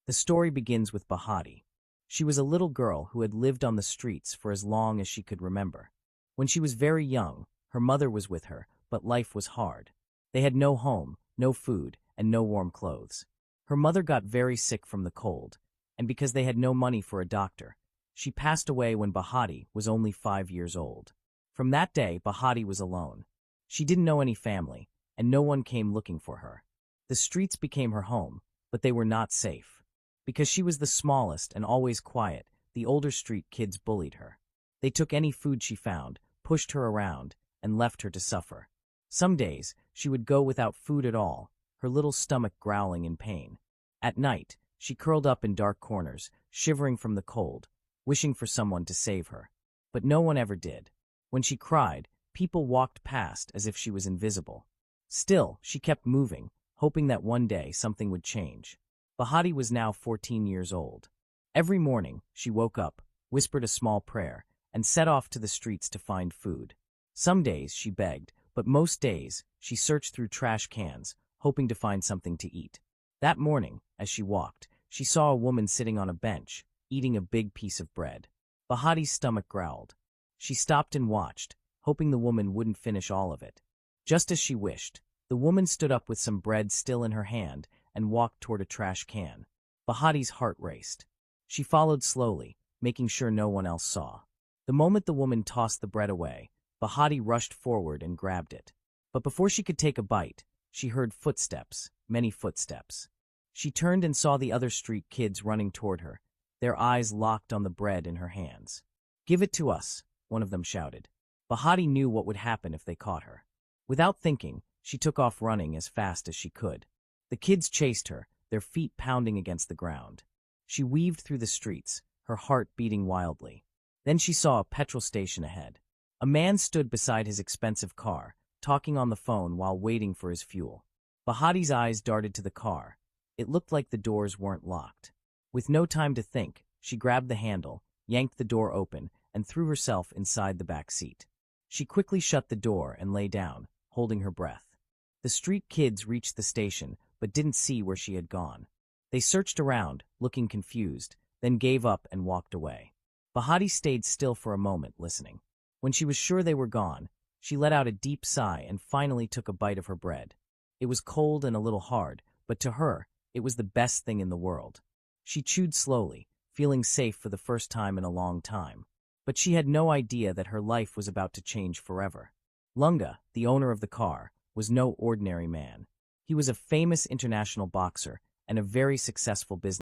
The story begins with Bahati. She was a little girl who had lived on the streets for as long as she could remember. When she was very young, her mother was with her, but life was hard. They had no home, no food, and no warm clothes. Her mother got very sick from the cold, and because they had no money for a doctor, she passed away when Bahati was only 5 years old. From that day, Bahati was alone. She didn't know any family, and no one came looking for her. The streets became her home, but they were not safe. Because she was the smallest and always quiet, the older street kids bullied her. They took any food she found, pushed her around, and left her to suffer. Some days, she would go without food at all, her little stomach growling in pain. At night, she curled up in dark corners, shivering from the cold, wishing for someone to save her. But no one ever did. When she cried, people walked past as if she was invisible. Still, she kept moving, hoping that one day something would change. Bahati was now 14 years old. Every morning, she woke up, whispered a small prayer, and set off to the streets to find food. Some days she begged, but most days she searched through trash cans, hoping to find something to eat. That morning, as she walked, she saw a woman sitting on a bench, eating a big piece of bread. Bahati's stomach growled. She stopped and watched, hoping the woman wouldn't finish all of it. Just as she wished, the woman stood up with some bread still in her hand and walked toward a trash can. Bahati's heart raced. She followed slowly, making sure no one else saw. The moment the woman tossed the bread away, Bahati rushed forward and grabbed it. But before she could take a bite, she heard footsteps, many footsteps. She turned and saw the other street kids running toward her, their eyes locked on the bread in her hands. "Give it to us," one of them shouted. Bahati knew what would happen if they caught her. Without thinking, she took off running as fast as she could. The kids chased her, their feet pounding against the ground. She weaved through the streets, her heart beating wildly. Then she saw a petrol station ahead. A man stood beside his expensive car, talking on the phone while waiting for his fuel. Bahati's eyes darted to the car. It looked like the doors weren't locked. With no time to think, she grabbed the handle, yanked the door open, and threw herself inside the back seat. She quickly shut the door and lay down, holding her breath. The street kids reached the station, but didn't see where she had gone. They searched around, looking confused, then gave up and walked away. Bahati stayed still for a moment, listening. When she was sure they were gone, she let out a deep sigh and finally took a bite of her bread. It was cold and a little hard, but to her, it was the best thing in the world. She chewed slowly, feeling safe for the first time in a long time. But she had no idea that her life was about to change forever. Lunga, the owner of the car, was no ordinary man. He was a famous international boxer and a very successful businessman.